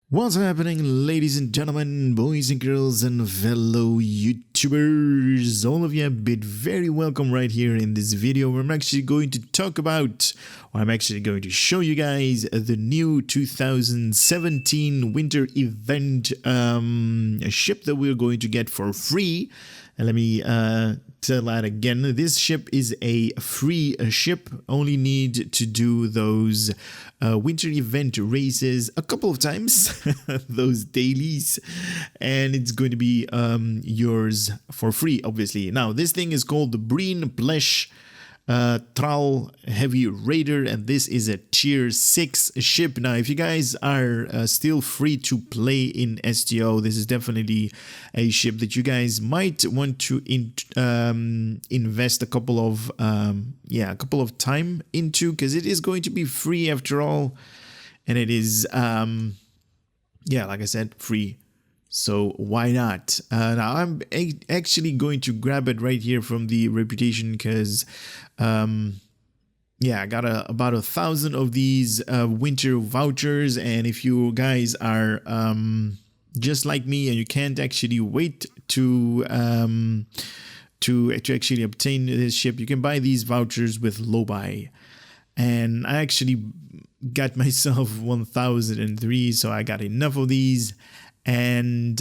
What's happening, ladies and gentlemen, boys and girls, and fellow YouTubers? All of you have been very welcome right here in this video where I'm actually going to talk about, or I'm actually going to show you guys the new 2017 winter event ship that we're going to get for free. And let me tell that again. This ship is a free ship. Only need to do those winter event races a couple of times, those dailies, and it's going to be yours for free, obviously. Now, this thing is called the Breen Plesh Tral Heavy Raider, and this is a tier 6 ship. Now, if you guys are still free to play in STO, this is definitely a ship that you guys might want to invest a couple of time into, because it is going to be free after all, and it is like I said, free. So why not? Now I'm actually going to grab it right here from the reputation because, I got about 1,000 of these winter vouchers, and if you guys are just like me and you can't actually wait to actually obtain this ship, you can buy these vouchers with low buy. And I actually got myself 1,003, so I got enough of these. And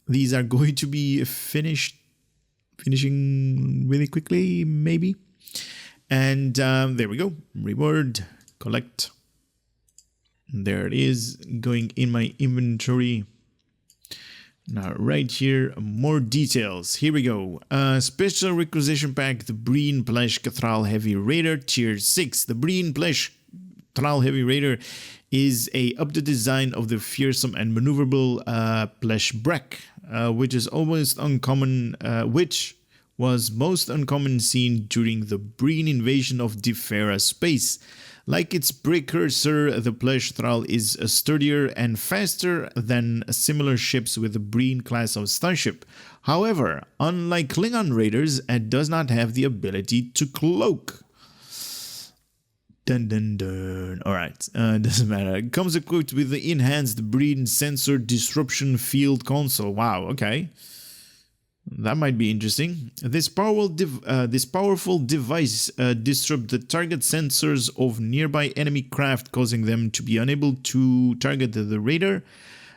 these are going to be finishing really quickly, maybe. And there we go. Reward, collect. There it is, going in my inventory. Now, right here, more details. Here we go. Special requisition pack, the Breen Plesh Tral Heavy Raider, tier 6. The Breen Plesh Tral Heavy Raider is a updated design of the fearsome and maneuverable Plesh Breck, which is almost uncommon, which was most uncommon seen during the Breen invasion of Defera space. Like its precursor, the Plesh Tral is sturdier and faster than similar ships with the Breen class of starship. However, unlike Klingon raiders, it does not have the ability to cloak. Dun dun dun. Alright, doesn't matter. It comes equipped with the enhanced Breen Sensor Disruption Field console. Wow, okay. That might be interesting. This powerful device disrupts the target sensors of nearby enemy craft, causing them to be unable to target the raider.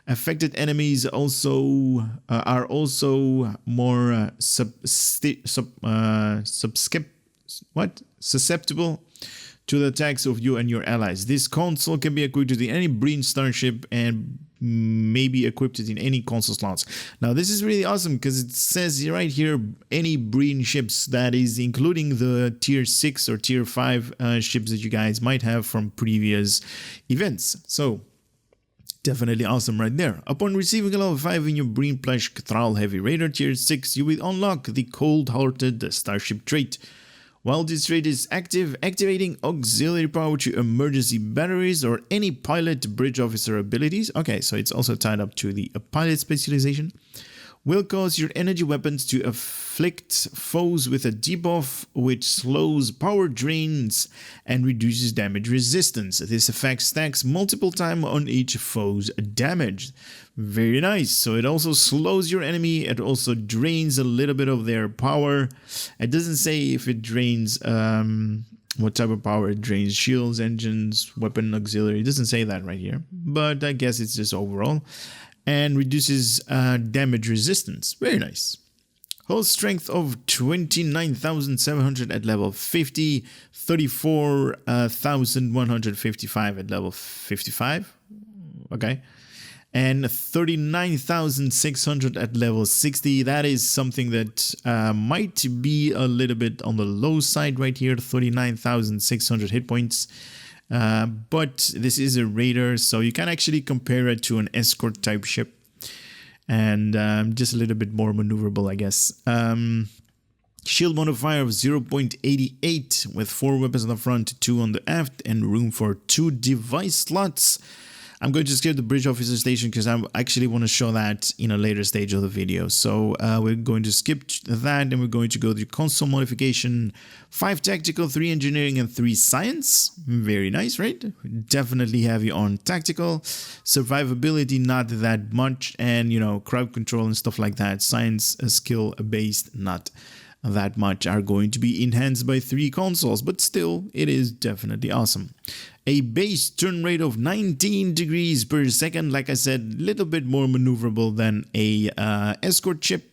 Affected enemies are also more susceptible to the attacks of you and your allies. This console can be equipped with any Breen starship and may be equipped in any console slots. Now, this is really awesome because it says right here any Breen ships, that is including the tier 6 or tier 5 ships that you guys might have from previous events. So definitely awesome right there. Upon receiving a level 5 in your Breen Plesh Tral Heavy Raider tier 6, you will unlock the Cold-Hearted Starship Trait. While this trait is active, activating auxiliary power to emergency batteries or any pilot bridge officer abilities, okay, so it's also tied up to the pilot specialization, will cause your energy weapons to afflict foes with a debuff which slows power drains and reduces damage resistance. This effect stacks multiple times on each foe's damage. Very nice. So it also slows your enemy. It also drains a little bit of their power. It doesn't say if it drains what type of power it drains. Shields, engines, weapon, auxiliary. It doesn't say that right here. But I guess it's just overall. And reduces damage resistance. Very nice. Hull strength of 29,700 at level 50. 34,155 at level 55. Okay. And 39,600 at level 60. That is something that might be a little bit on the low side right here. 39,600 hit points. But this is a raider, so you can actually compare it to an escort type ship. And just a little bit more maneuverable, I guess. Shield modifier of 0.88 with 4 weapons on the front, 2 on the aft, and room for 2 device slots. I'm going to skip the bridge officer station because I actually want to show that in a later stage of the video. So we're going to skip that, and we're going to go to console modification, 5 tactical, 3 engineering, and 3 science. Very nice, right? Definitely heavy on tactical. Survivability, not that much, and you know, crowd control and stuff like that. Science skill based, not that much, are going to be enhanced by 3 consoles, but still, it is definitely awesome. A base turn rate of 19 degrees per second, like I said, little bit more maneuverable than a escort ship,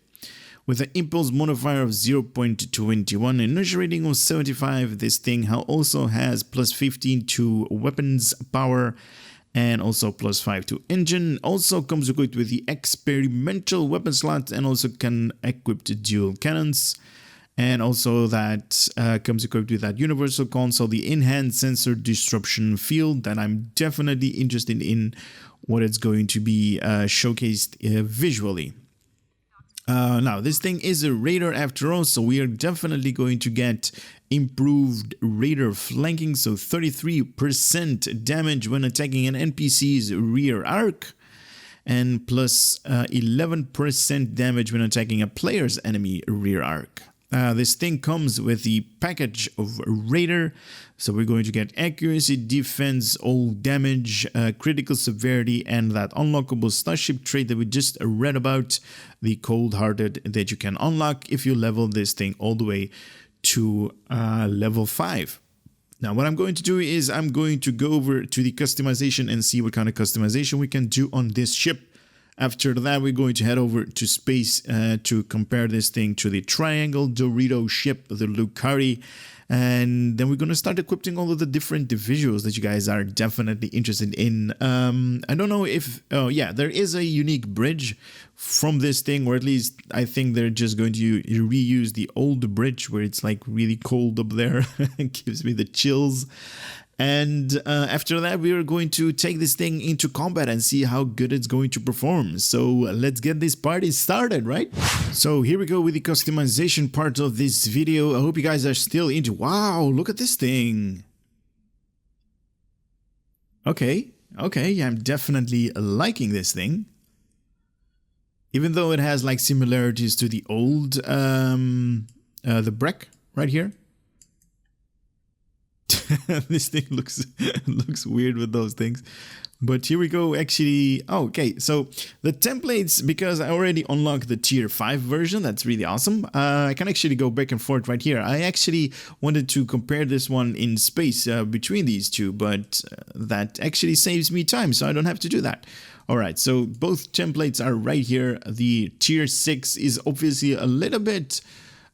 with an impulse modifier of 0.21, inertia rating of 75. This thing also has plus 15 to weapons power, and also plus 5 to engine. Also comes equipped with the experimental weapon slot, and also can equip the dual cannons. And also that comes equipped with that universal console, the enhanced sensor disruption field, that I'm definitely interested in what it's going to be showcased visually. Now, this thing is a radar after all, so we are definitely going to get improved radar flanking, so 33% damage when attacking an NPC's rear arc, and plus 11% damage when attacking a player's enemy rear arc. This thing comes with the package of radar, so we're going to get accuracy, defense, all damage, critical severity, and that unlockable Starship Trait that we just read about, the cold-hearted, that you can unlock if you level this thing all the way to level 5. Now what I'm going to do is I'm going to go over to the customization and see what kind of customization we can do on this ship. After that, we're going to head over to space to compare this thing to the Triangle Dorito ship, the Lucari. And then we're going to start equipping all of the different visuals that you guys are definitely interested in. I don't know if... Oh, yeah, there is a unique bridge from this thing, or at least I think they're just going to reuse the old bridge where it's like really cold up there. It gives me the chills. And after that, we are going to take this thing into combat and see how good it's going to perform. So let's get this party started, right? So here we go with the customization part of this video. I hope you guys are still into... Wow, look at this thing. Okay, I'm definitely liking this thing. Even though it has like similarities to the old, the Breck right here. This thing looks weird with those things, but here we go. Actually, okay, so the templates, because I already unlocked the tier 5 version, that's really awesome. I can actually go back and forth right here. I actually wanted to compare this one in space between these two, but that actually saves me time, so I don't have to do that. All right, so both templates are right here. The tier 6 is obviously a little bit,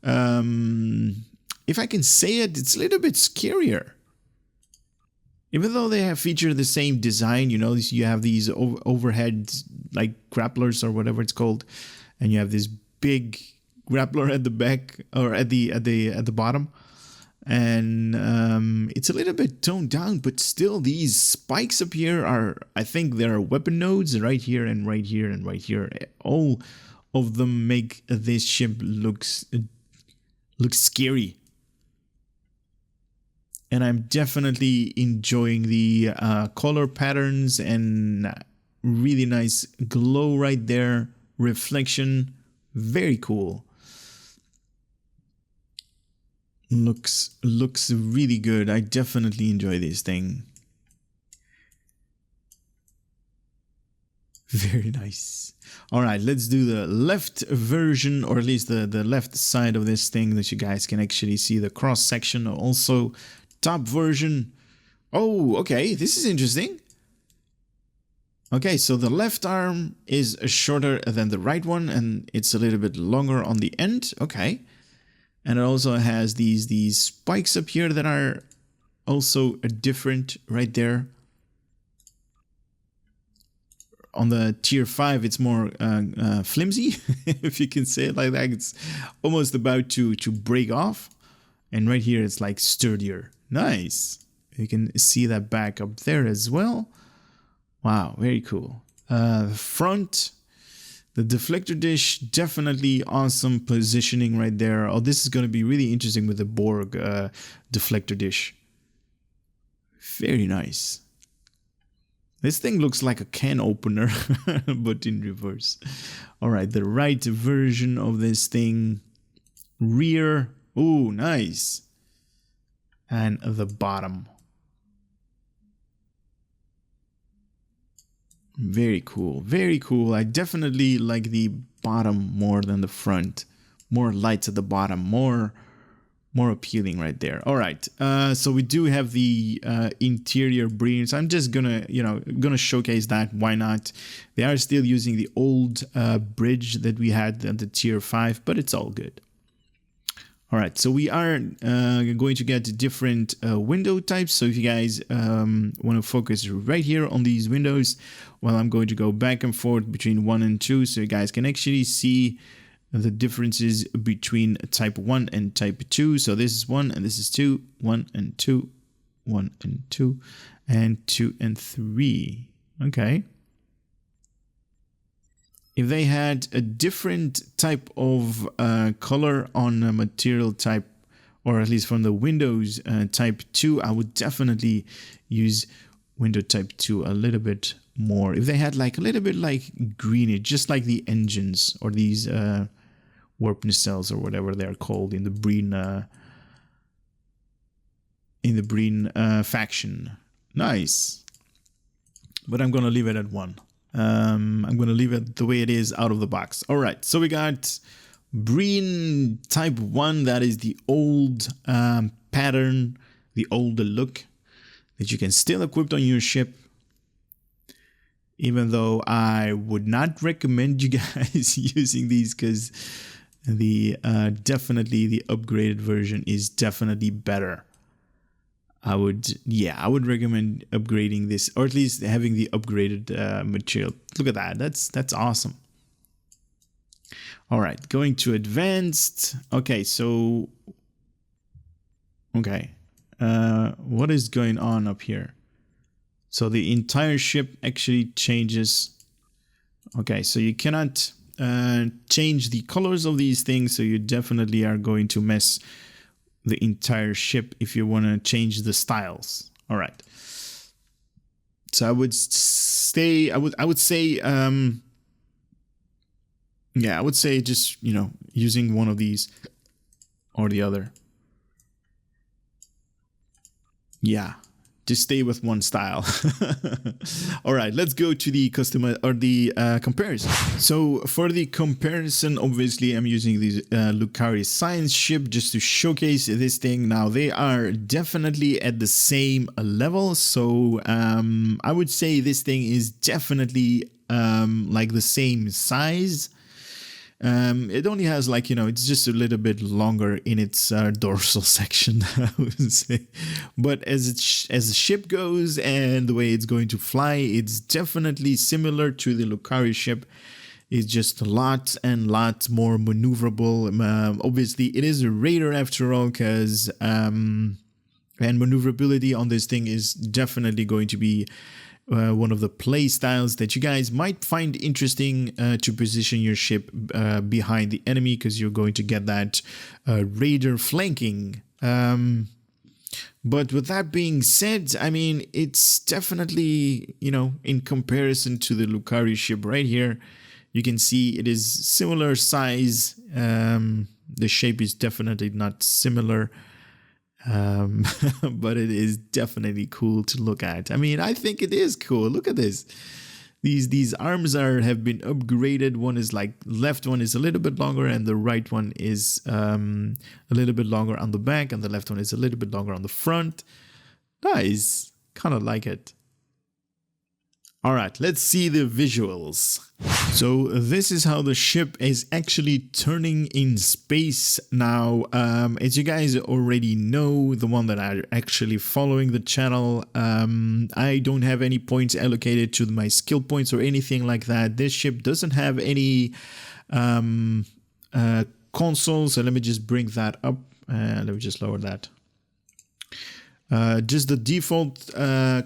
if I can say it, it's a little bit scarier. Even though they have featured the same design, you know, you have these overhead like grapplers or whatever it's called, and you have this big grappler at the back or at the bottom, and it's a little bit toned down, but still these spikes up here are, I think there are weapon nodes right here and right here and right here. All of them make this ship looks scary. And I'm definitely enjoying the color patterns and really nice glow right there, reflection, very cool. Looks really good. I definitely enjoy this thing. Very nice. All right, let's do the left version, or at least the left side of this thing that you guys can actually see the cross section. Also, top version. Oh, okay, this is interesting. Okay, so the left arm is shorter than the right one, and it's a little bit longer on the end. Okay, and it also has these spikes up here that are also different right there. On the tier 5, it's more flimsy, if you can say it like that. It's almost about to break off. And right here, it's like sturdier. Nice. You can see that back up there as well. Wow, very cool. Front, the deflector dish, definitely awesome positioning right there. Oh, this is going to be really interesting with the Borg deflector dish. Very nice. This thing looks like a can opener, but in reverse. All right, the right version of this thing. Rear. Oh, nice. And the bottom. Very cool. Very cool. I definitely like the bottom more than the front. More lights at the bottom. More appealing right there. All right. So we do have the interior Breen. So I'm just gonna showcase that. Why not? They are still using the old bridge that we had at the tier 5, but it's all good. All right, so we are going to get different window types. So if you guys want to focus right here on these windows, well, I'm going to go back and forth between 1 and 2 so you guys can actually see the differences between type 1 and type 2. So this is 1 and this is 2, 1 and 2, 1 and 2, and 2 and 3. Okay. If they had a different type of color on a material type, or at least from the Windows type 2, I would definitely use window type 2 a little bit more. If they had like a little bit like greenish, just like the engines or these warp nacelles or whatever they're called in the Breen faction. Nice. But I'm gonna leave it at 1. I'm going to leave it the way it is out of the box. All right, so we got Breen Type 1. That is the old pattern, the older look that you can still equip on your ship. Even though I would not recommend you guys using these because the definitely the upgraded version is definitely better. I would recommend upgrading this, or at least having the upgraded material. Look at that. That's awesome. All right, going to advanced. Okay, so what is going on up here? So the entire ship actually changes. Okay, so you cannot change the colors of these things, so you definitely are going to mess the entire ship if you want to change the styles. All right. So I would say just, using one of these or the other. Yeah. Just stay with one style. All right, let's go to the comparison. So for the comparison, obviously I'm using the Lucari science ship just to showcase this thing. Now they are definitely at the same level. So I would say this thing is definitely like the same size. It only has it's just a little bit longer in its dorsal section, I would say. But as the ship goes and the way it's going to fly, it's definitely similar to the Lucari ship. It's just lots and lots more maneuverable. Obviously, it is a raider after all, because and maneuverability on this thing is definitely going to be one of the play styles that you guys might find interesting to position your ship behind the enemy, because you're going to get that raider flanking. But with that being said, I mean, it's definitely, in comparison to the Lucari ship right here, you can see it is similar size. The shape is definitely not similar. But it is definitely cool to look at. I mean, I think it is cool. Look at this. These arms have been upgraded. One is left one is a little bit longer, and the right one is a little bit longer on the back, and the left one is a little bit longer on the front. Nice. Kind of like it. All right, let's see the visuals. So this is how the ship is actually turning in space now. As you guys already know, the one that are actually following the channel, I don't have any points allocated to my skill points or anything like that. This ship doesn't have any console, so let me just bring that up. Let me just lower that. Just the default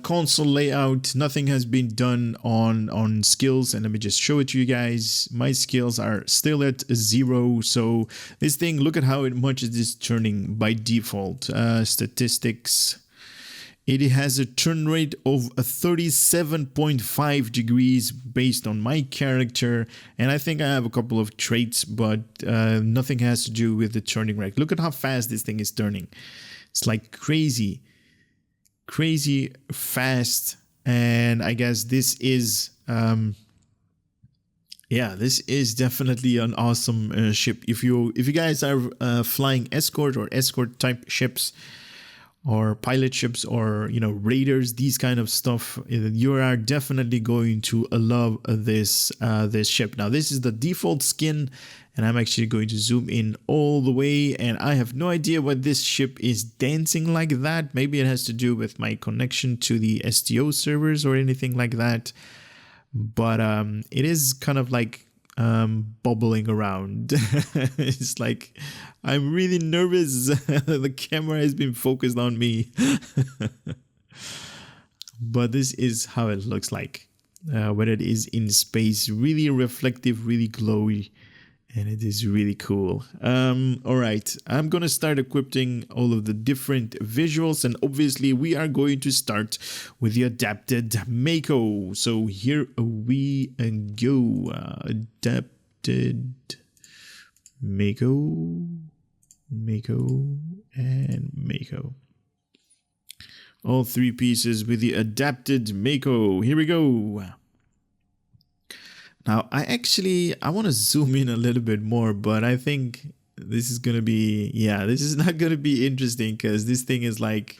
console layout. Nothing has been done on skills, and let me just show it to you guys. My skills are still at 0, so this thing, look at how much it is turning by default. Statistics, It has a turn rate of 37.5 degrees based on my character. And I think I have a couple of traits, but nothing has to do with the turning rate. Look at how fast this thing is turning. It's like crazy fast. And I guess this is, yeah, this is definitely an awesome ship. If you guys are flying escort or escort type ships, or pilot ships, or raiders, these kind of stuff, you are definitely going to love this this ship. Now this is the default skin, and I'm actually going to zoom in all the way, and I have no idea why this ship is dancing like that. Maybe it has to do with my connection to the STO servers or anything like that, but it is kind of like bubbling around. It's like I'm really nervous. The camera has been focused on me. But this is how it looks like when it is in space. Really reflective, really glowy, and it is really cool. All right, I'm gonna start equipping all of the different visuals, and obviously we are going to start with the adapted Mako. So here we go. Adapted Mako, and Mako. All three pieces with the adapted Mako. Here we go. Now, I want to zoom in a little bit more, but I think this is going to be, this is not going to be interesting, because this thing is like,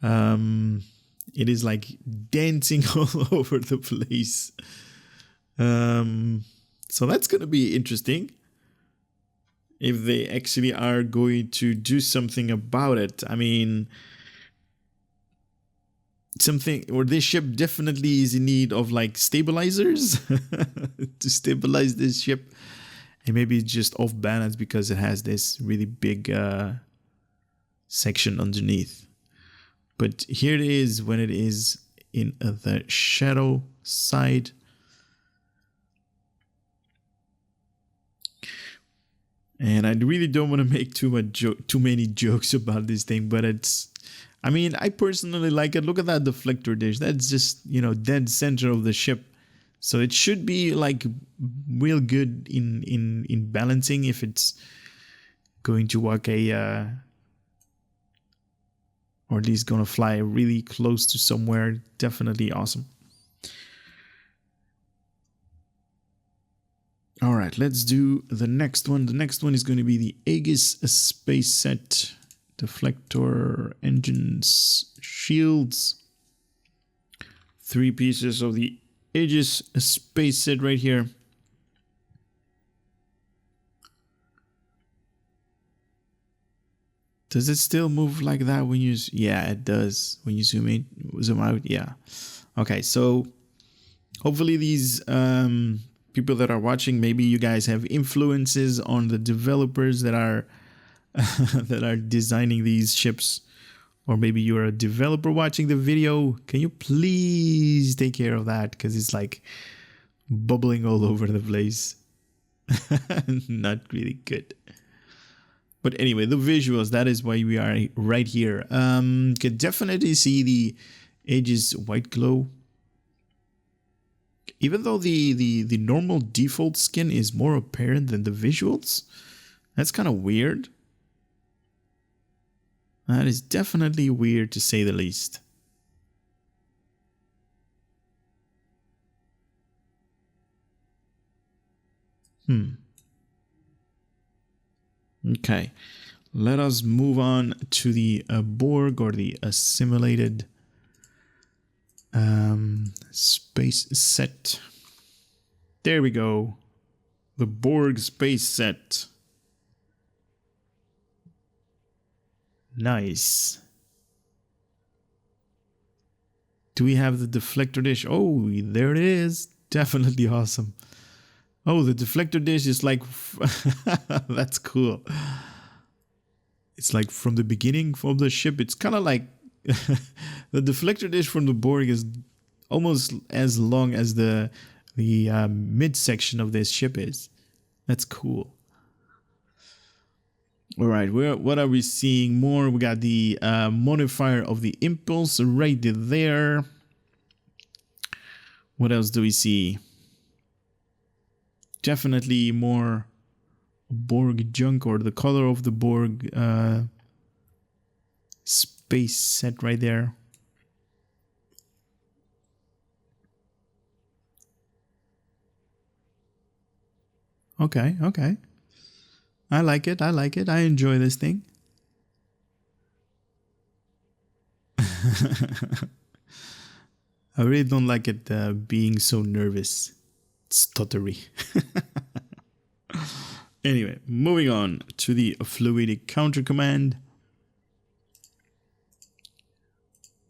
it is like dancing all over the place. So that's going to be interesting, if they actually are going to do something about it. I mean, this ship definitely is in need of like stabilizers to stabilize this ship, and maybe it's just off balance because it has this really big section underneath. But here it is when it is in the shadow side. And I really don't want to make too many jokes about this thing, but I mean, I personally like it. Look at that deflector dish. That's just, dead center of the ship. So it should be like real good in balancing if it's going to walk or at least gonna fly really close to somewhere. Definitely awesome. All right, let's do the next one. The next one is going to be the Aegis space set. Deflector, engines, shields. Three pieces of the Aegis space set right here. Does it still move like that when you... Yeah, it does. When you zoom in, zoom out, yeah. Okay, so hopefully these people that are watching, maybe you guys have influences on the developers that are that are designing these ships, or maybe you're a developer watching the video. Can you please take care of that, because it's like bubbling all over the place. Not really good. But anyway, the visuals, that is why we are right here. You can definitely see the Aegis white glow. Even though the normal default skin is more apparent than the visuals. That's kind of weird. That is definitely weird, to say the least. Okay, let us move on to the Borg, or the assimilated space set. There we go. The Borg space set. Nice. Do we have the deflector dish? Oh, there it is. Definitely awesome. Oh, the deflector dish is like... That's cool. It's like from the beginning of the ship. It's kind of like... the deflector dish from the Borg is almost as long as the midsection of this ship is. That's cool. All right, what are we seeing more? We got the modifier of the impulse right there. What else do we see? Definitely more Borg junk, or the color of the Borg space set right there. Okay, okay. I like it. I like it. I enjoy this thing. I really don't like it being so nervous. Stuttery. Anyway, moving on to the fluidic counter command.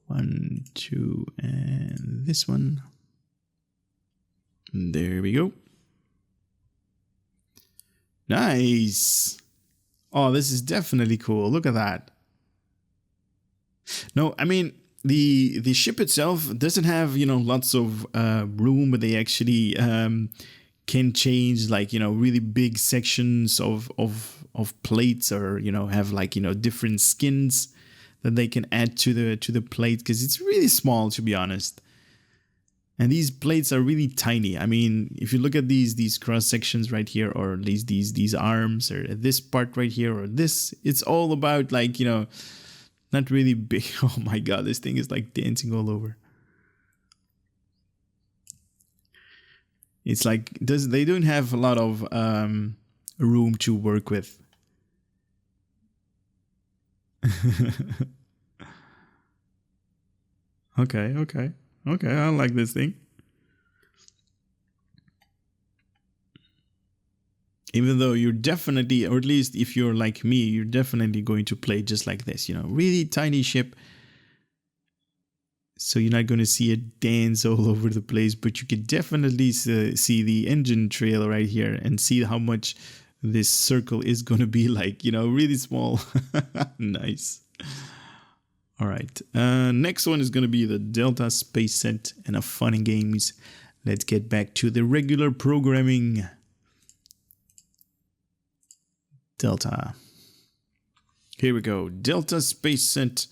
1, 2, and this one. There we go. Nice. Oh, this is definitely cool. Look at that. No, I mean, the ship itself doesn't have, you know, lots of room, but they actually can change, like, you know, really big sections of plates, or, you know, have, like, you know, different skins that they can add to the plate, because it's really small, to be honest. And these plates are really tiny. I mean, if you look at these cross sections right here, or at least these arms, or this part right here, or this, it's all about, like, you know, not really big. Oh my god, this thing is like dancing all over. It's like, they don't have a lot of room to work with. Okay, okay. Okay, I like this thing. Even though you're definitely, or at least if you're like me, you're definitely going to play just like this, you know, really tiny ship. So you're not going to see it dance all over the place, but you can definitely see the engine trail right here, and see how much this circle is going to be, like, you know, really small. Nice. All right, next one is going to be the Delta space set and a fun and games. Let's get back to the regular programming. Delta. Here we go, Delta space set.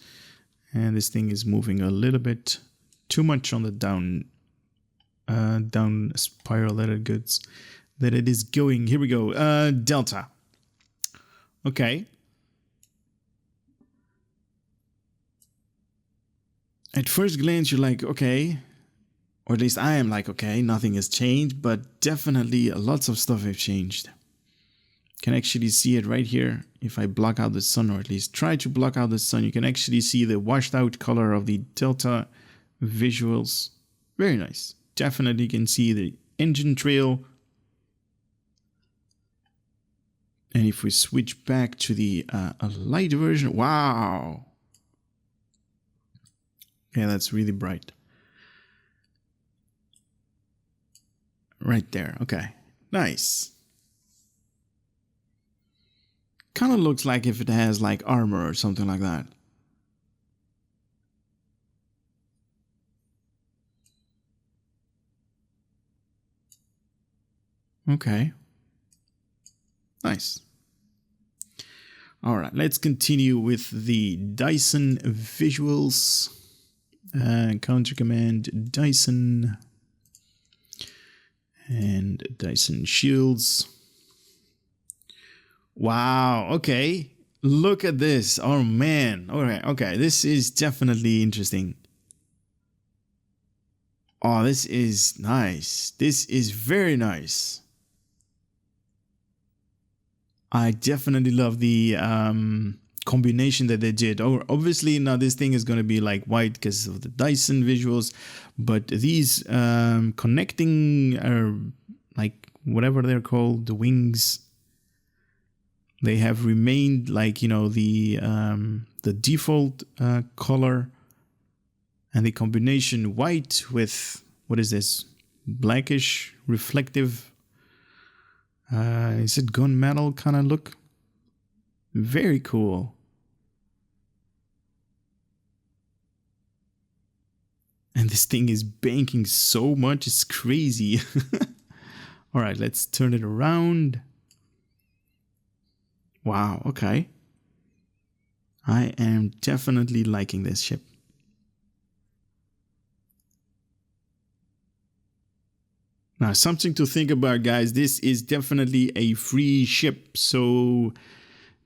And this thing is moving a little bit too much on the down spiral that it is going. Here we go, Delta. Okay. At first glance, you're like, okay, or at least I am like, okay, nothing has changed, but definitely lots of stuff have changed. Can actually see it right here. If I block out the sun, or at least try to block out the sun, you can actually see the washed out color of the Delta visuals. Very nice. Definitely can see the engine trail. And if we switch back to the a light version, wow. Yeah, that's really bright. Right there. Okay. Nice. Kind of looks like if it has like armor or something like that. Okay. Nice. All right, let's continue with the Dyson visuals. Counter command Dyson and Dyson shields. Wow, okay. Look at this. Oh man. All right, okay. This is definitely interesting. Oh, this is nice. This is very nice. I definitely love the combination that they did. Obviously, now this thing is going to be like white because of the Dyson visuals, but these connecting, like whatever they're called, the wings, they have remained like, you know, the default color, and the combination white with, what is this, blackish reflective, is it gunmetal kind of look? Very cool. And this thing is banking so much, it's crazy. All right, let's turn it around. Wow, okay. I am definitely liking this ship. Now, something to think about, guys. This is definitely a free ship, so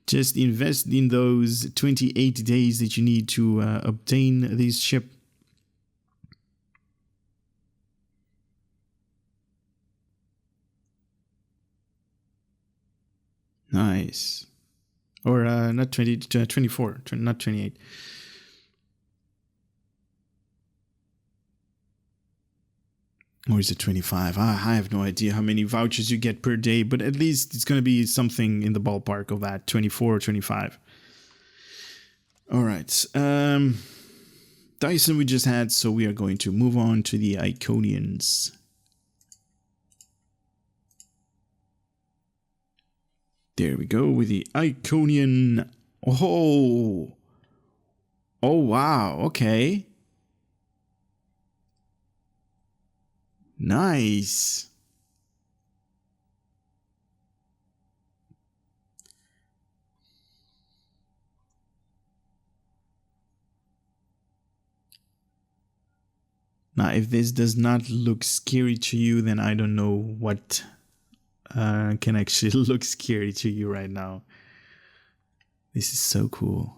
just invest in those 28 days that you need to obtain this ship. Nice. Or not 20, 24, not 28. Or is it 25? I have no idea how many vouchers you get per day, but at least it's going to be something in the ballpark of that, 24 or 25. All right. Dyson we just had, so we are going to move on to the Iconians. There we go with the Iconian. Oh. Oh, wow. Okay. Nice. Now, if this does not look scary to you, then I don't know what can actually look scary to you right now. This is so cool.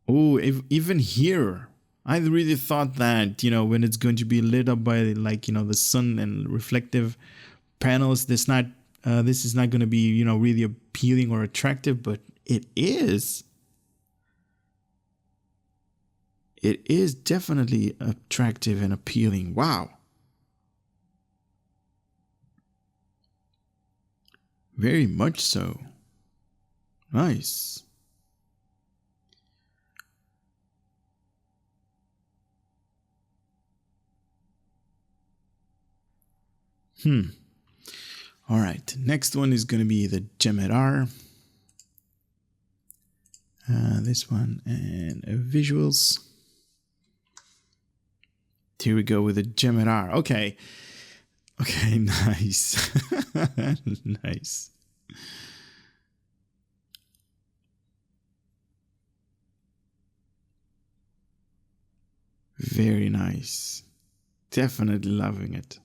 Oh, even here, I really thought that, you know, when it's going to be lit up by, like, you know, the sun and reflective panels, this is not going to be, you know, really appealing or attractive, but it is. It is definitely attractive and appealing. Wow. Very much so. Nice. All right. Next one is going to be the Gemidar. This one and visuals. Here we go with the Gemidar. Okay. Okay, nice. Nice. Very nice. Definitely loving it.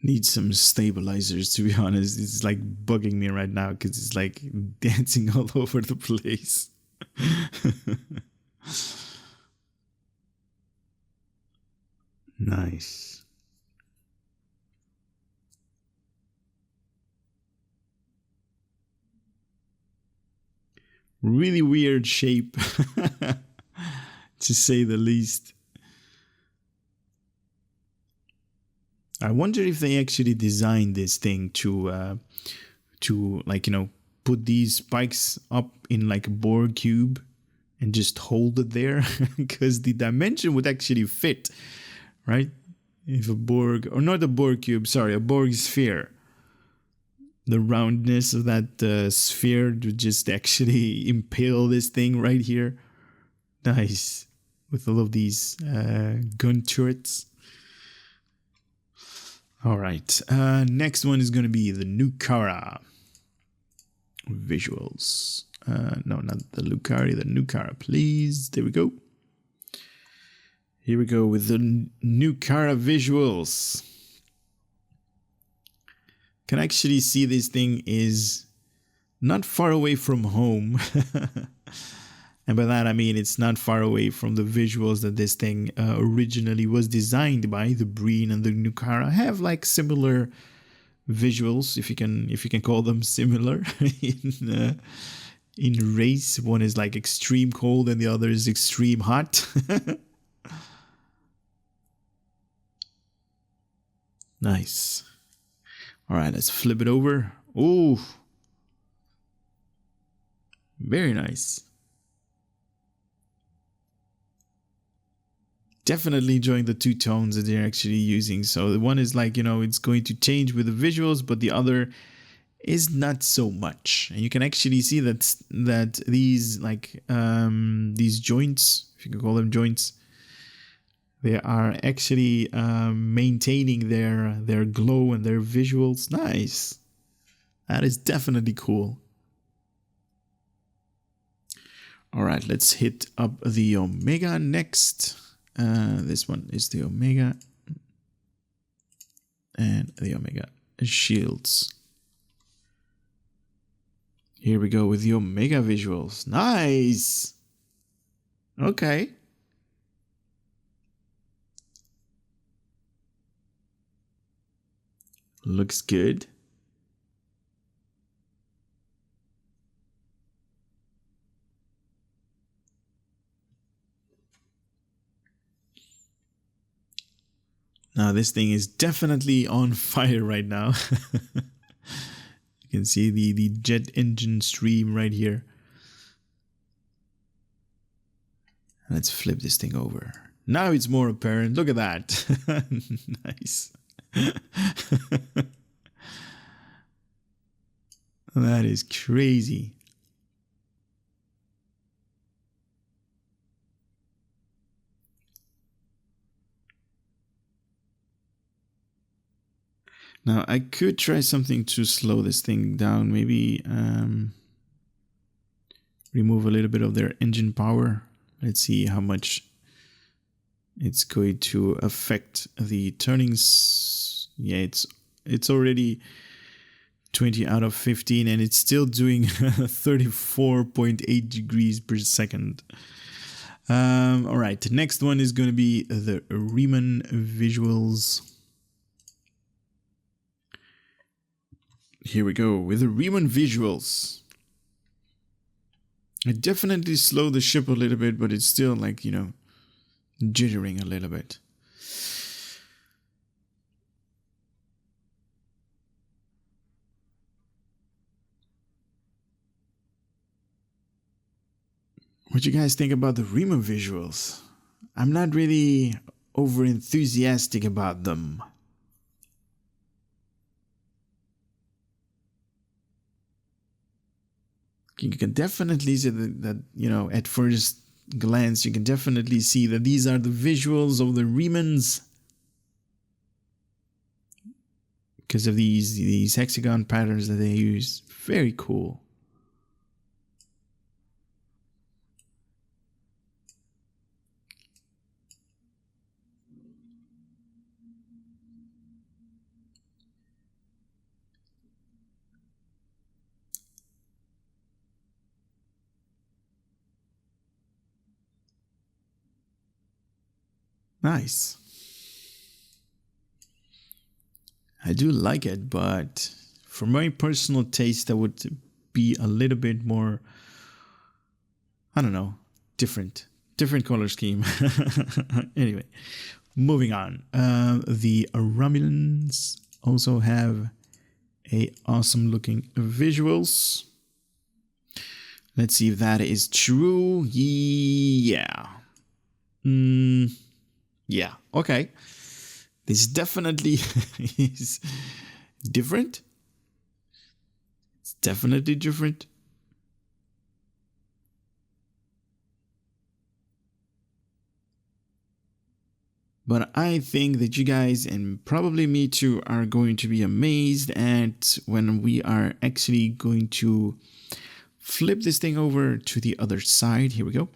Need some stabilizers, to be honest. It's like bugging me right now because it's like dancing all over the place. Nice. Really weird shape, to say the least. I wonder if they actually designed this thing to like, you know, put these spikes up in like a Borg cube and just hold it there, because the dimension would actually fit, right? If a Borg, or not a Borg cube, sorry, a Borg sphere, the roundness of that sphere would just actually impale this thing right here. Nice. With all of these gun turrets. All right. Next one is going to be the Nukara. Visuals. No, not the Lucari, the Nukara, please. There we go. Here we go with the Nukara visuals. Can actually see this thing is not far away from home. And by that I mean it's not far away from the visuals that this thing originally was designed by. The Breen and the Nukara have like similar visuals, if you can call them similar, in race. One is like extreme cold and the other is extreme hot. Nice. All right, let's flip it over. Ooh, very nice. Definitely enjoying the two tones that they're actually using. So the one is like, you know, it's going to change with the visuals, but the other is not so much. And you can actually see that these like these joints, if you can call them joints. They are actually maintaining their glow and their visuals. Nice. That is definitely cool. All right, let's hit up the Omega next. This one is the Omega. And the Omega shields. Here we go with the Omega visuals. Nice. Okay. Looks good. Now this thing is definitely on fire right now. You can see the jet engine stream right here. Let's flip this thing over. Now it's more apparent. Look at that. Nice. That is crazy. Now I could try something to slow this thing down. Maybe remove a little bit of their engine power. Let's see how much it's going to affect the turnings. Yeah, it's already 20 out of 15 and it's still doing 34.8 degrees per second. All right, the next one is going to be the Riemann visuals. Here we go with the Riemann visuals. I definitely slowed the ship a little bit, but it's still like, you know, jittering a little bit. What you guys think about the Riemann visuals? I'm not really over enthusiastic about them. You can definitely see that, you know, at first glance, you can definitely see that these are the visuals of the Riemanns. Because of these hexagon patterns that they use. Very cool. Nice. I do like it, but for my personal taste, that would be a little bit more, I don't know, different color scheme. Anyway, moving on. The Romulans also have a awesome looking visuals. Let's see if that is true. Yeah. Yeah, okay. This definitely is different. It's definitely different. But I think that you guys, and probably me too, are going to be amazed at when we are actually going to flip this thing over to the other side. Here we go.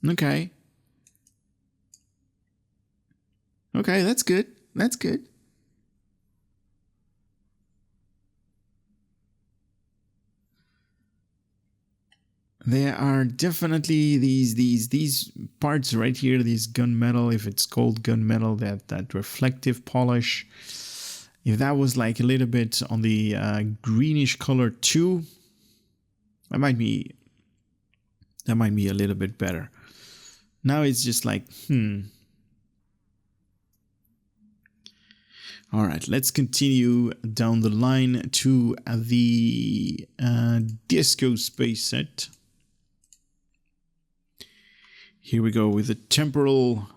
Okay. Okay, that's good. That's good. There are definitely these parts right here, these gunmetal, if it's called gunmetal, that reflective polish. If that was like a little bit on the greenish color too, that might be a little bit better. Now it's just like, All right, let's continue down the line to the Disco space set. Here we go with the temporal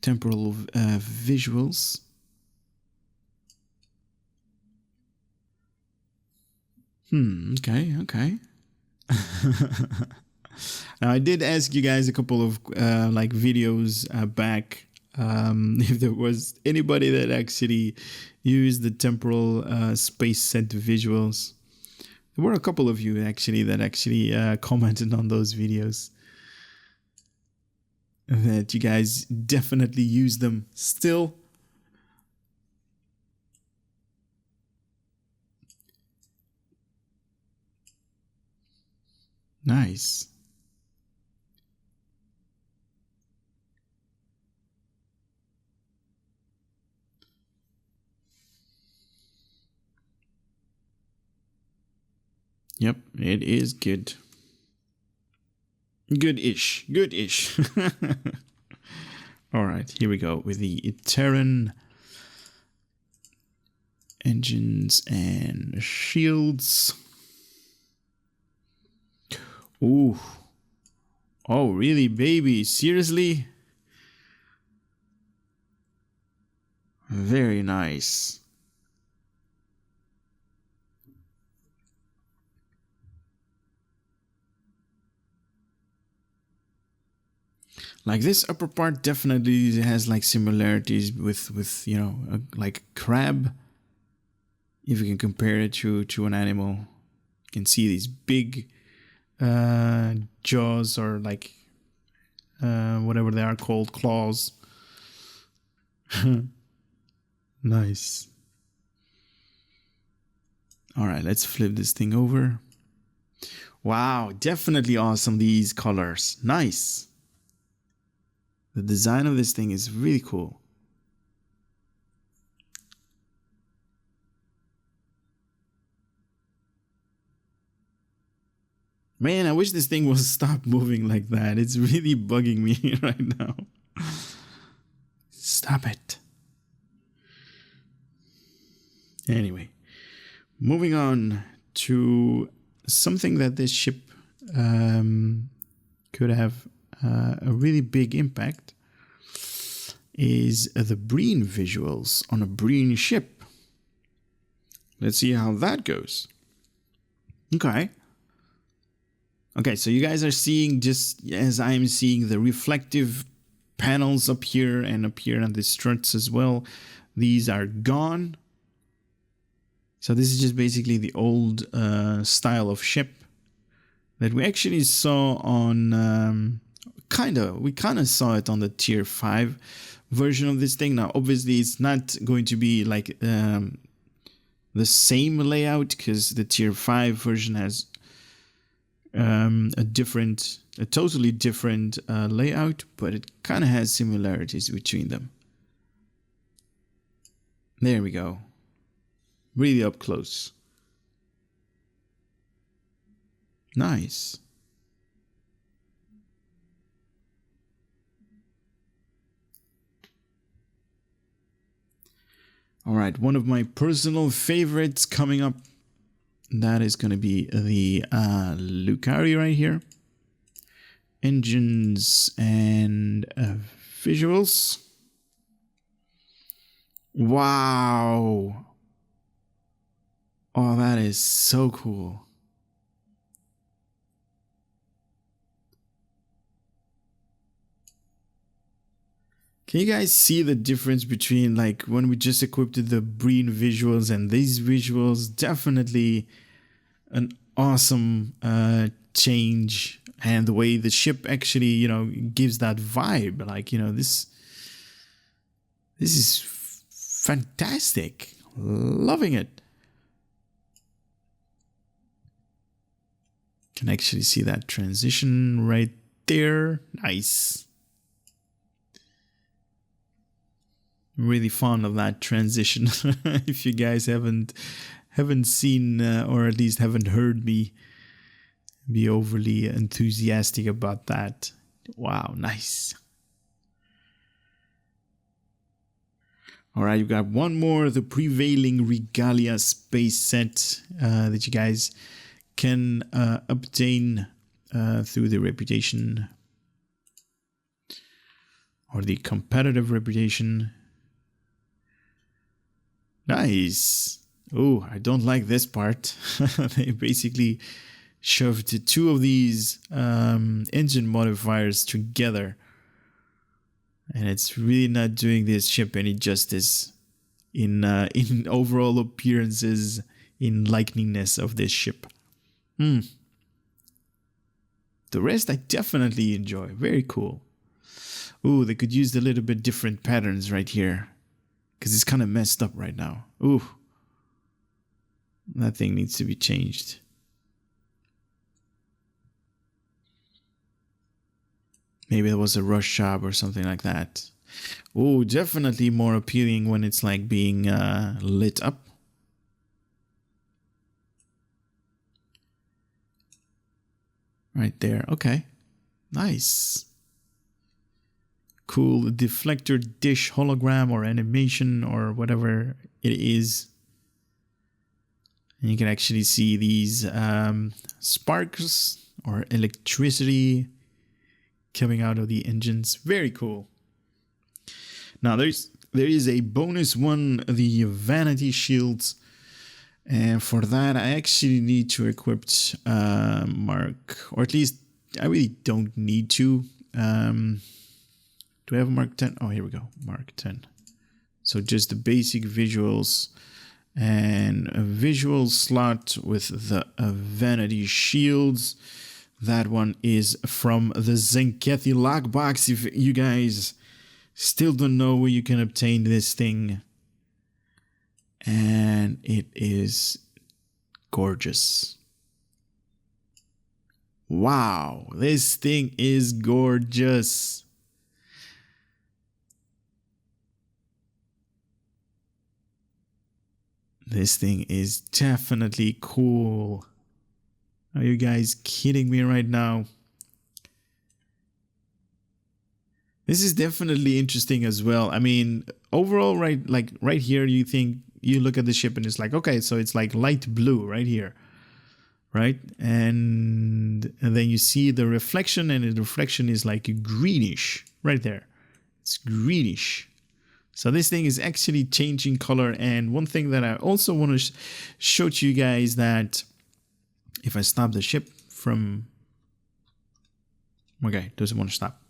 visuals. Okay, okay. Now, I did ask you guys a couple of like videos back if there was anybody that actually used the temporal space set visuals. There were a couple of you actually that actually commented on those videos. That you guys definitely use them still. Nice. Yep, it is good. Good-ish. Good-ish. All right, here we go with the Terran engines and shields. Ooh. Oh, really, baby? Seriously? Very nice. Like this upper part definitely has like similarities with you know like a crab. If you can compare it to an animal, you can see these big jaws or like whatever they are called, claws. Nice. All right, let's flip this thing over. Wow, definitely awesome, these colors. Nice. The design of this thing is really cool. Man, I wish this thing would stop moving like that. It's really bugging me right now. Stop it. Anyway, moving on to something that this ship could have a really big impact is the Breen visuals on a Breen ship. Let's see how that goes. Okay. Okay, so you guys are seeing, just as I'm seeing, the reflective panels up here and up here on the struts as well. These are gone. So this is just basically the old style of ship that we actually saw on we kind of saw it on the tier 5 version of this thing. Now obviously it's not going to be like the same layout, because the tier 5 version has a totally different layout, but it kind of has similarities between them. There we go. Really up close. Nice. All right, one of my personal favorites coming up. That is going to be the Lucari right here. Engines and visuals. Wow. Oh, that is so cool. Can you guys see the difference between like when we just equipped the Breen visuals and these visuals? Definitely an awesome change, and the way the ship actually, you know, gives that vibe. Like, you know, this is fantastic. Loving it. Can actually see that transition right there. Nice. Really fond of that transition. If you guys haven't seen or at least haven't heard me be overly enthusiastic about that. Wow, nice. All right, you got one more, the Prevailing Regalia space set that you guys can obtain through the reputation or the competitive reputation. Nice. Oh, I don't like this part. They basically shoved two of these engine modifiers together. And it's really not doing this ship any justice in overall appearances, in likeniness of this ship. The rest I definitely enjoy. Very cool. Ooh, they could use a little bit different patterns right here, because it's kind of messed up right now. Ooh, that thing needs to be changed. Maybe it was a rush job or something like that. Oh, definitely more appealing when it's like being lit up. Right there. Okay. Nice. Cool deflector dish hologram or animation or whatever it is. And you can actually see these sparks or electricity coming out of the engines. Very cool. Now there is a bonus one, the vanity shields, and for that I actually need to equip Mark, or at least I really don't need to. Do I have a Mark 10? Oh, here we go, Mark 10. So just the basic visuals and a visual slot with the vanity shields. That one is from the Zenkethi lockbox. If you guys still don't know where you can obtain this thing. And it is gorgeous. Wow, this thing is gorgeous. This thing is definitely cool. Are you guys kidding me right now? This is definitely interesting as well. I mean, overall, right here, you look at the ship and it's like, okay, so it's like light blue right here, right? And then you see the reflection, and the reflection is like greenish right there. It's greenish. So this thing is actually changing color. And one thing that I also want to show to you guys, that if I stop the ship from... Okay, doesn't want to stop.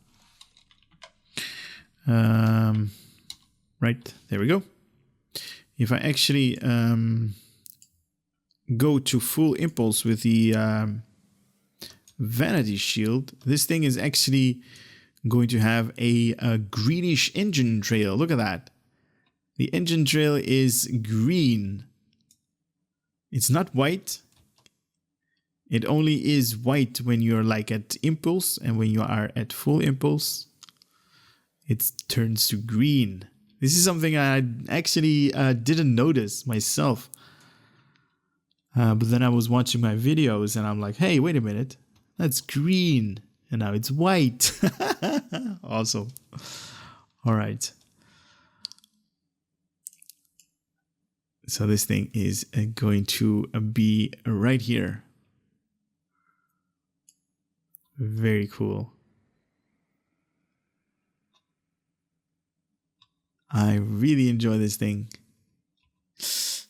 Right, there we go. If I actually go to full impulse with the vanity shield, this thing is actually going to have a greenish engine trail. Look at that. The engine trail is green. It's not white. It only is white when you're like at impulse, and when you are at full impulse, it turns to green. This is something I actually didn't notice myself. But then I was watching my videos and I'm like, hey, wait a minute. That's green. And now it's white. Awesome. All right. So this thing is going to be right here. Very cool. I really enjoy this thing.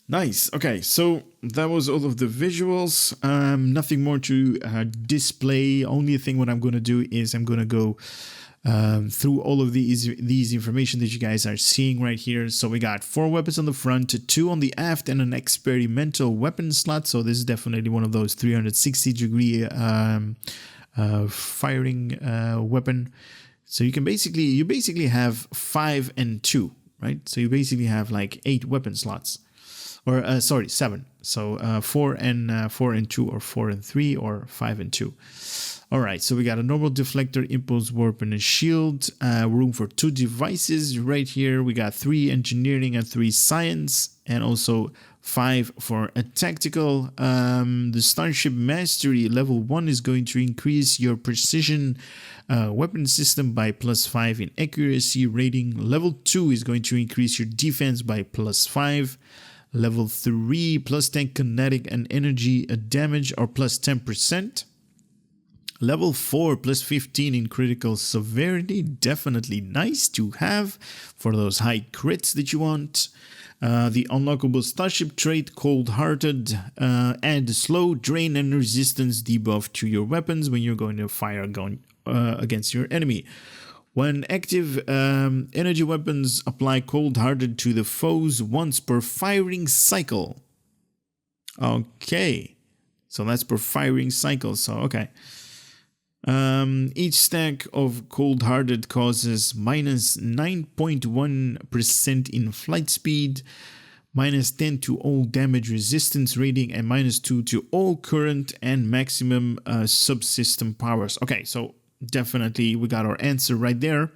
Nice. Okay, so that was all of the visuals. Nothing more to display. Only thing what I'm going to do is I'm going to go through all of these information that you guys are seeing right here. So we got 4 weapons on the front, 2 on the aft, and an experimental weapon slot. So this is definitely one of those 360-degree firing weapon. So you basically have 5 and 2, right? So you basically have like 8 weapon slots, or sorry, 7. So 4 and 2, or 4 and 3, or 5 and 2. All right. So we got a normal deflector, impulse warp, and a shield. Room for 2 devices right here. We got 3 engineering and 3 science, and also 5 for a tactical. The Starship Mastery level 1 is going to increase your precision weapon system by +5 in accuracy rating. Level 2 is going to increase your defense by +5. Level 3, +10 kinetic and energy damage, or +10%. Level 4, +15 in critical severity. Definitely nice to have for those high crits that you want. The unlockable Starship Trait, Cold-Hearted, add slow, drain, and resistance debuff to your weapons when you're going to fire against your enemy. When active, energy weapons apply Cold-Hearted to the foes once per firing cycle. Okay, so that's per firing cycle, so okay. Each stack of Cold-Hearted causes minus 9.1% in flight speed, minus 10 to all damage resistance rating, and minus 2 to all current and maximum subsystem powers. Okay, so definitely we got our answer right there.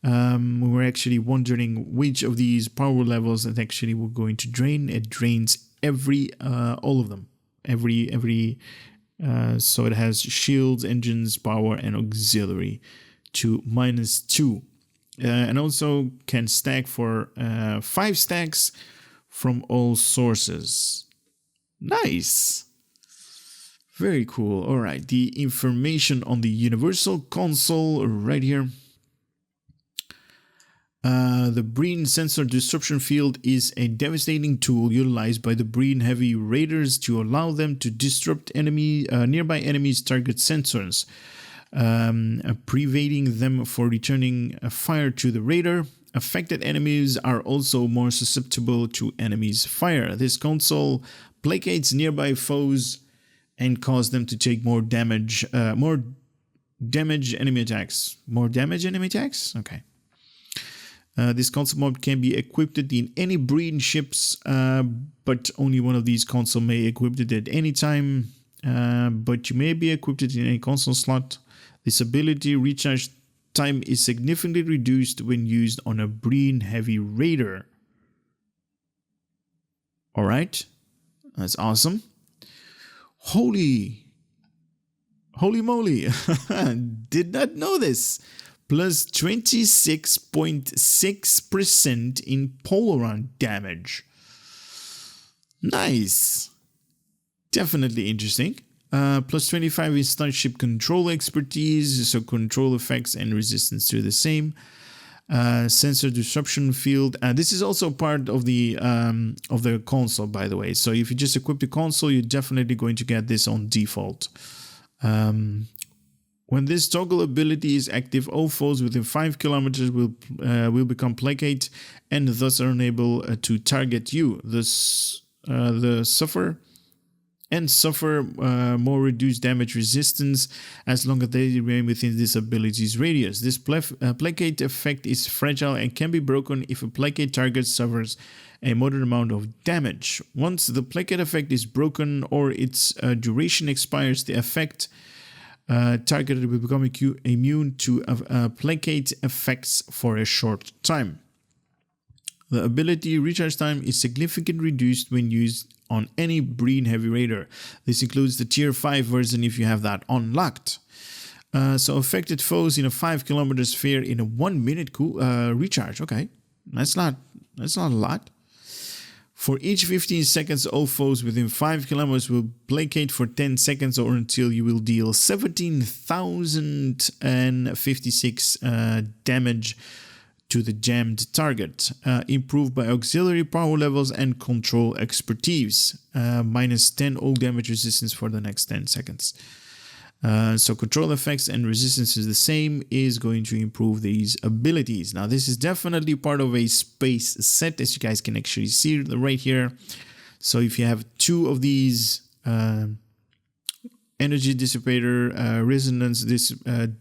We were actually wondering which of these power levels that actually we're going to drain. It drains all of them. So it has shields, engines, power, and auxiliary to minus 2. And also can stack for 5 stacks from all sources. Nice. Very cool. All right. The information on the universal console right here. The Breen Sensor Disruption Field is a devastating tool utilized by the Breen heavy raiders to allow them to disrupt nearby enemies' target sensors, preventing them from returning fire to the raider. Affected enemies are also more susceptible to enemies' fire. This console placates nearby foes and causes them to take more damage enemy attacks. More damage enemy attacks? Okay. This console mod can be equipped in any Breen ships, but only one of these consoles may equip it at any time. But you may be equipped in any console slot. This ability recharge time is significantly reduced when used on a Breen heavy raider. Alright, that's awesome. Holy moly, did not know this. Plus 26.6% in polaron damage. Nice. Definitely interesting. Plus 25 in Starship control expertise, so control effects and resistance to the same. Sensor Disruption Field. This is also part of the console, by the way. So if you just equip the console, you're definitely going to get this on default. When this toggle ability is active, all foes within 5 kilometers will become placate and thus are unable to target you. Thus, suffer more reduced damage resistance as long as they remain within this ability's radius. This placate effect is fragile and can be broken if a placate target suffers a moderate amount of damage. Once the placate effect is broken or its duration expires, the effect targeted will become immune to placate effects for a short time. The ability recharge time is significantly reduced when used on any Breen heavy raider. This includes the tier 5 version if you have that unlocked. So affected foes in a 5 kilometer sphere in a 1 minute recharge. Okay, that's not a lot. For each 15 seconds, all foes within 5 kilometers will placate for 10 seconds or until you will deal 17,056 damage to the jammed target, improved by auxiliary power levels and control expertise, minus 10 all damage resistance for the next 10 seconds. So control effects and resistance is the same, is going to improve these abilities. Now this is definitely part of a space set, as you guys can actually see right here. So if you have 2 of these energy dissipator, resonance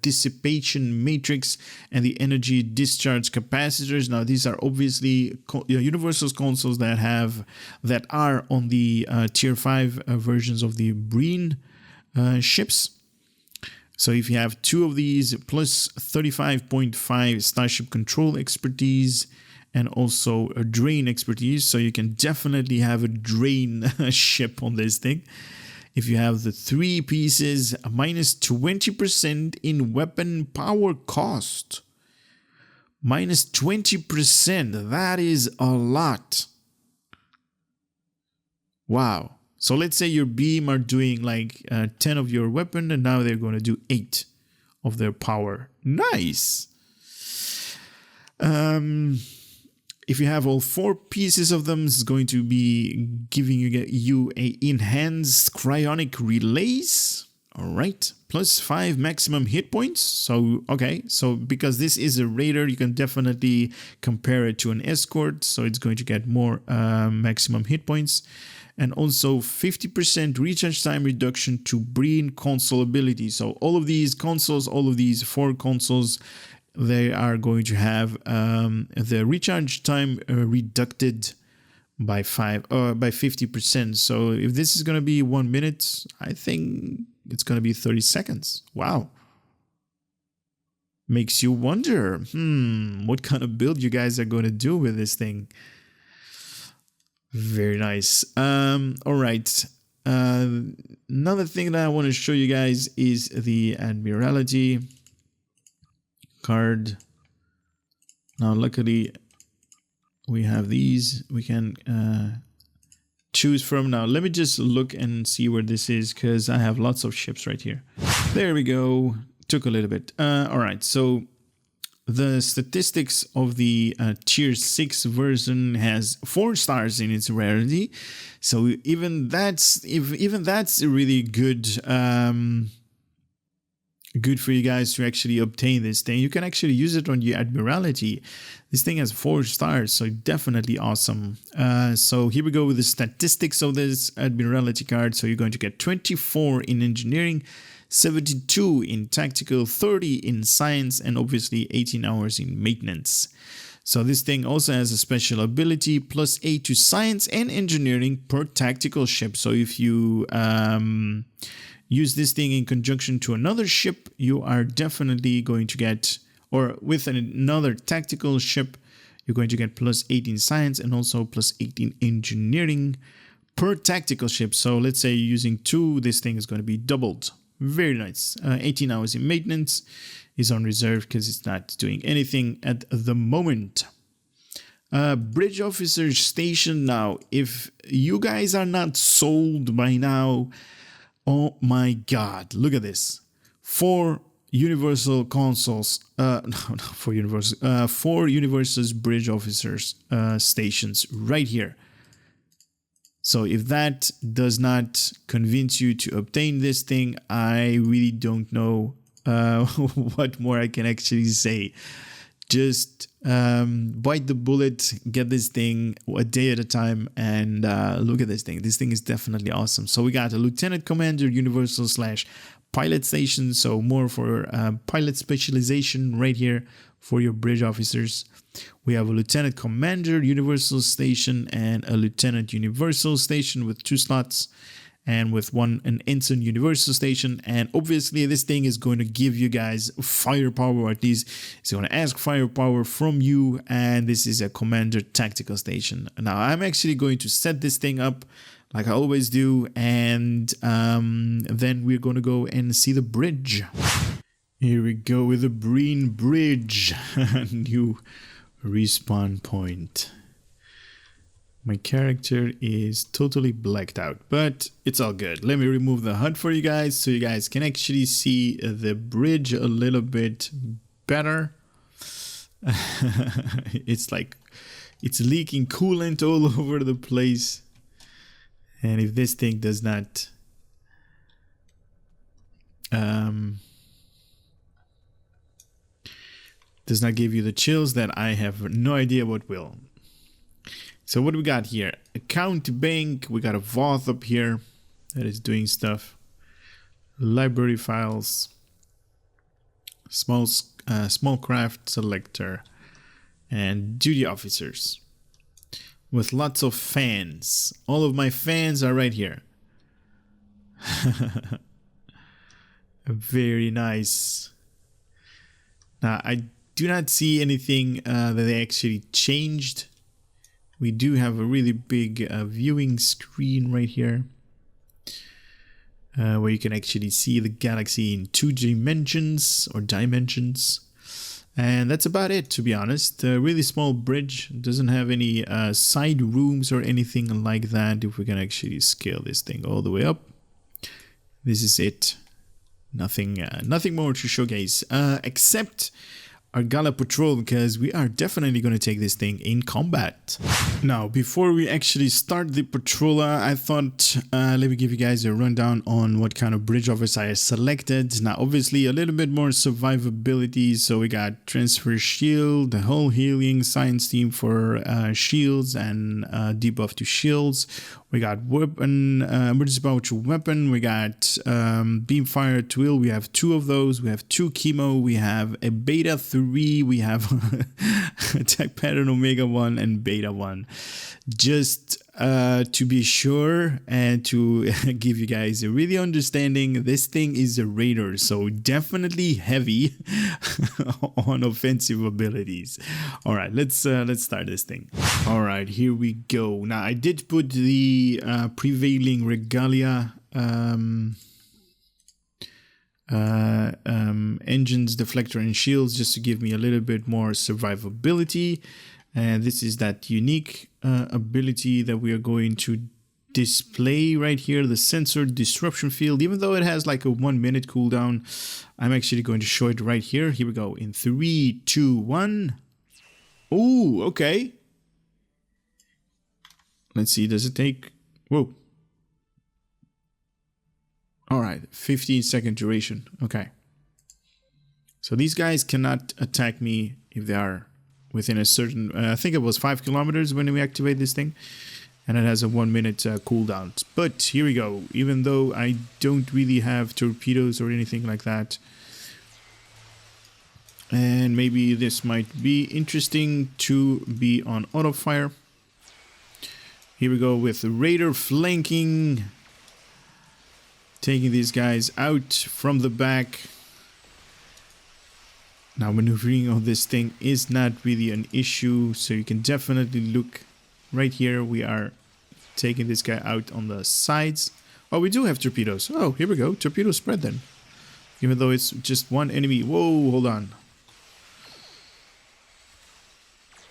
dissipation matrix, and the energy discharge capacitors. Now these are obviously universal consoles that are on the tier 5 versions of the Breen ships. So if you have 2 of these plus 35.5 Starship control expertise and also a drain expertise, so you can definitely have a drain ship on this thing. If you have the 3 pieces, minus 20% in weapon power cost. Minus 20%, that is a lot. Wow. So let's say your beam are doing like 10 of your weapon and now they're going to do 8 of their power. Nice. if you have all 4 pieces of them, it's going to be giving you a enhanced cryonic relays. All right, plus 5 maximum hit points. So, okay, so because this is a raider, you can definitely compare it to an escort. So it's going to get more maximum hit points. And also 50% recharge time reduction to Breen console ability. So all of these consoles, all of these 4 consoles, they are going to have the recharge time reduced by 50%. So if this is going to be 1 minute, I think it's going to be 30 seconds. Wow. Makes you wonder, what kind of build you guys are going to do with this thing. Very nice. All right. Another thing that I want to show you guys is the Admiralty card. Now, luckily, we have these. We can choose from. Now, let me just look and see where this is, because I have lots of ships right here. There we go. Took a little bit. All right. So the statistics of the tier 6 version has 4 stars in its rarity. So even that's really good. Good for you guys to actually obtain this thing. You can actually use it on your Admiralty. This thing has 4 stars, so definitely awesome. So here we go with the statistics of this Admiralty card. So you're going to get 24 in engineering, 72 in tactical, 30 in science, and obviously 18 hours in maintenance. So this thing also has a special ability, plus 8 to science and engineering per tactical ship. So if you use this thing in conjunction to another ship, you are definitely going to get, or with another tactical ship, you're going to get plus 8 in science and also plus 8 in engineering per tactical ship. So let's say you're using 2, this thing is going to be doubled. Very nice. 18 hours in maintenance is on reserve because it's not doing anything at the moment. Bridge officers station. Now, if you guys are not sold by now, oh my God, look at this. 4 universal consoles, for Universal's bridge officers stations right here. So if that does not convince you to obtain this thing, I really don't know what more I can actually say. Just bite the bullet, get this thing a day at a time, and look at this thing. This thing is definitely awesome. So we got a Lieutenant Commander Universal / pilot station. So more for pilot specialization right here for your bridge officers. We have a Lieutenant Commander Universal Station and a Lieutenant Universal Station with 2 slots, and with an Ensign Universal Station. And obviously this thing is going to give you guys firepower, or at least it's going to ask firepower from you. And this is a Commander Tactical Station. Now I'm actually going to set this thing up like I always do, and then we're going to go and see the bridge. Here we go with the Breen Bridge. New respawn point. My character is totally blacked out, but it's all good. Let me remove the HUD for you guys so you guys can actually see the bridge a little bit better. It's like it's leaking coolant all over the place. And if this thing does not give you the chills, then I have no idea what will. So what do we got here? Account bank. We got a Voth up here that is doing stuff. Library files. Small craft selector. And duty officers. With lots of fans. All of my fans are right here. Very nice. Now I do not see anything that they actually changed. We do have a really big viewing screen right here, where you can actually see the galaxy in 2 dimensions or dimensions. And that's about it, to be honest. A really small bridge. Doesn't have any side rooms or anything like that. If we can actually scale this thing all the way up. This is it. Nothing more to showcase. Except our gala patrol, because we are definitely going to take this thing in combat. Now, before we actually start the patrol, I thought let me give you guys a rundown on what kind of bridge offers I selected. Now, obviously a little bit more survivability, so we got transfer shield, the whole healing science team for shields and debuff to shields. We got weapon, emergency power to weapon. We got beam fire twill. We have 2 of those. We have 2 chemo. We have a beta 3. We have attack pattern omega 1 and beta 1. Just to be sure and to give you guys a really understanding, this thing is a raider, so definitely heavy on offensive abilities. All right, let's start this thing. All right, here we go. Now I did put the prevailing regalia engines, deflector, and shields just to give me a little bit more survivability. And this is that unique ability that we are going to display right here, the Sensor Disruption Field. Even though it has like a 1 minute cooldown, I'm actually going to show it right here. Here we go. In 3, 2, 1. Oh, okay. Let's see. Does it take... Whoa. All right. 15-second duration. Okay. So these guys cannot attack me if they are within a certain, I think it was 5 kilometers when we activate this thing, and it has a 1 minute cooldown. But here we go. Even though I don't really have torpedoes or anything like that, and maybe this might be interesting to be on auto fire. Here we go with the raider flanking, taking these guys out from the back. Now, maneuvering of this thing is not really an issue, so you can definitely look right here. We are taking this guy out on the sides. Oh, we do have torpedoes. Oh, here we go. Torpedo spread then. Even though it's just one enemy. Whoa, hold on.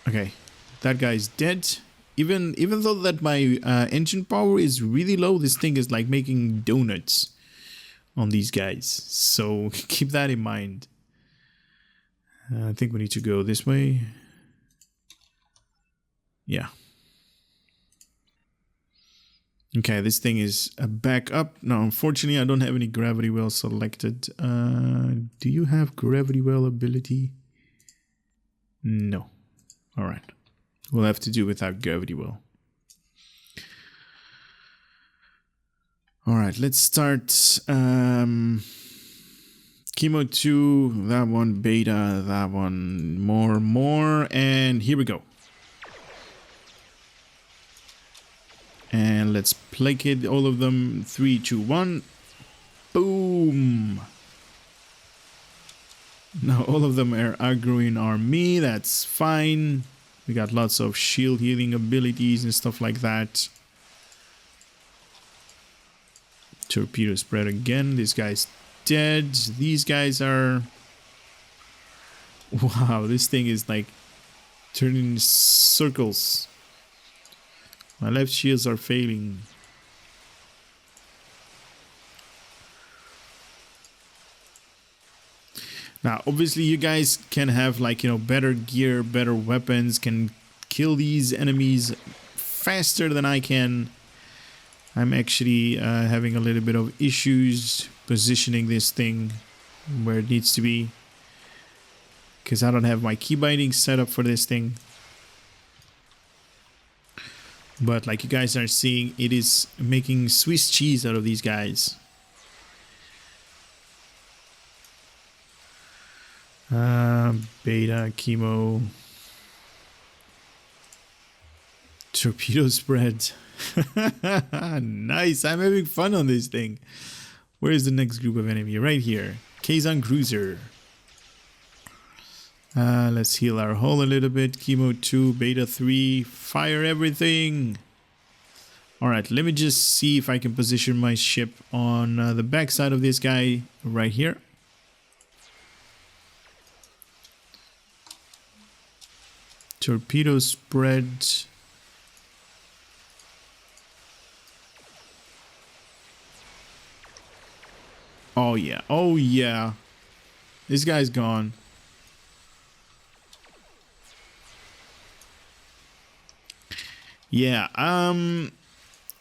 Okay, that guy's dead. Even though that my engine power is really low, this thing is like making donuts on these guys. So keep that in mind. I think we need to go this way. Yeah. Okay, this thing is back up. Now, unfortunately, I don't have any gravity well selected. Do you have gravity well ability? No. All right. We'll have to do without gravity well. All right, let's start. Chemo 2, that one, beta, that one, more, and here we go. And let's placate all of them. 3, 2, 1. Boom. Now all of them are aggroing on me. That's fine. We got lots of shield healing abilities and stuff like that. Torpedo spread again. This guy's dead. These guys are... Wow, this thing is like turning circles. My left shields are failing. Now, obviously, you guys can have like, you know, better gear, better weapons, can kill these enemies faster than I can. I'm actually having a little bit of issues positioning this thing where it needs to be, because I don't have my key binding set up for this thing. But like you guys are seeing, it is making Swiss cheese out of these guys. Beta, chemo, torpedo spread. Nice, I'm having fun on this thing. Where is the next group of enemy? Right here. Kazan Cruiser. Let's heal our hull a little bit. Chemo 2, beta 3, fire everything. Alright, let me just see if I can position my ship on the backside of this guy right here. Torpedo spread. Oh yeah, oh yeah. This guy's gone. Yeah,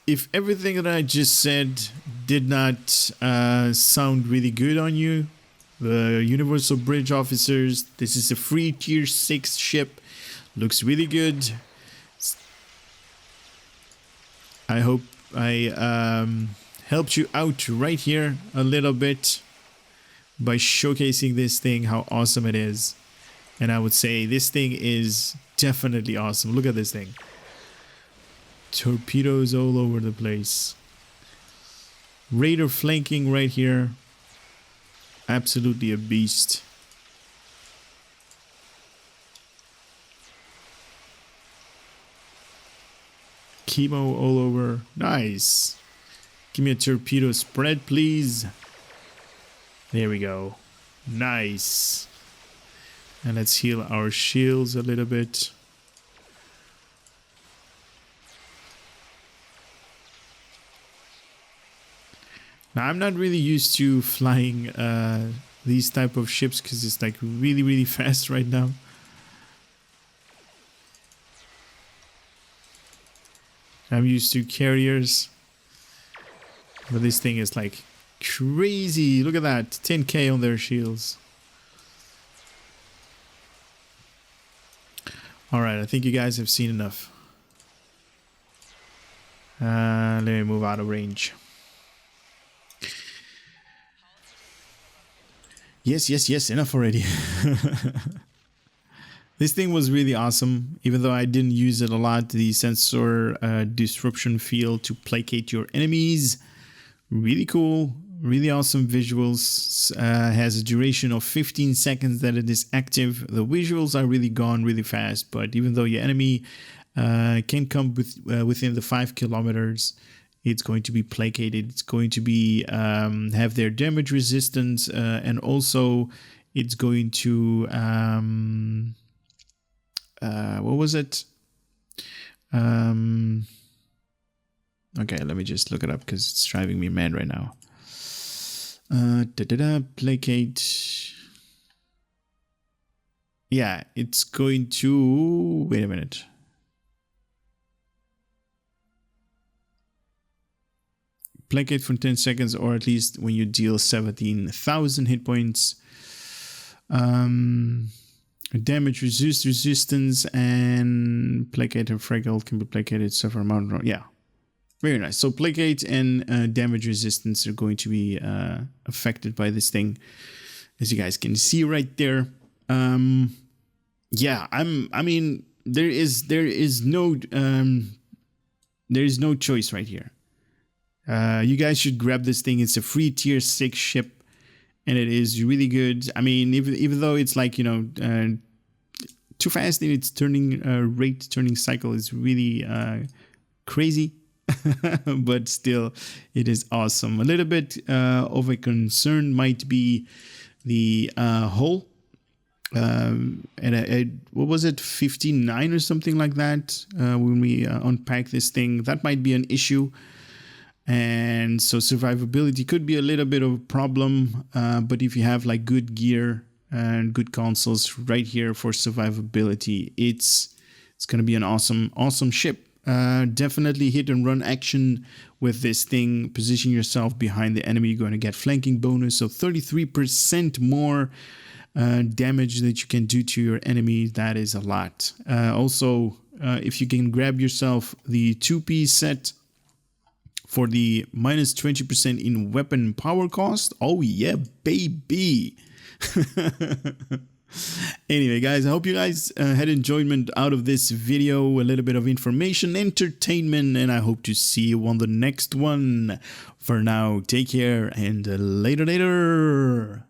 if everything that I just said did not sound really good on you, the Universal Bridge Officers, this is a free tier 6 ship, looks really good. I hope I helped you out right here a little bit by showcasing this thing, how awesome it is. And I would say this thing is definitely awesome. Look at this thing. Torpedoes all over the place. Raider flanking right here. Absolutely a beast. Chemo all over. Nice. Give me a torpedo spread, please. There we go. Nice. And let's heal our shields a little bit. Now, I'm not really used to flying these type of ships because it's like really fast right now. I'm used to carriers. But this thing is like crazy. Look at that. 10k on their shields. Alright, I think you guys have seen enough. Let me move out of range. Yes, enough already. This thing was really awesome, even though I didn't use it a lot. The Sensor Disruption Field to placate your enemies. Really cool, really awesome visuals. Has a duration of 15 seconds that it is active. The visuals are really gone really fast, but even though your enemy can come within the 5 kilometers, it's going to be placated. It's going to be have their damage resistance, and also it's going to what was it? Okay, let me just look it up because it's driving me mad right now. Placate. Yeah, it's going to... Wait a minute. Placate for 10 seconds, or at least when you deal 17,000 hit points. Damage resistance and placate and fragile can be placated several amount of... Yeah. Very nice. So placate and damage resistance are going to be affected by this thing, as you guys can see right there. Yeah, I mean, there is no choice right here. You guys should grab this thing. It's a free tier 6 ship, and it is really good. I mean, even though it's like, you know, too fast in its turning cycle is really crazy. But still, it is awesome. A little bit of a concern might be the hull. And what was it, 59 or something like that? When we unpack this thing, that might be an issue. And so survivability could be a little bit of a problem. But if you have like good gear and good consoles right here for survivability, it's going to be an awesome ship. Definitely hit and run action with this thing. Position yourself behind the enemy. You're going to get flanking bonus, so 33% more damage that you can do to your enemy. That is a lot. Also, if you can grab yourself the 2-piece set for the minus 20% in weapon power cost. Oh yeah, baby. Anyway, guys, I hope you guys had enjoyment out of this video, a little bit of information, entertainment, and I hope to see you on the next one. For now, take care and later.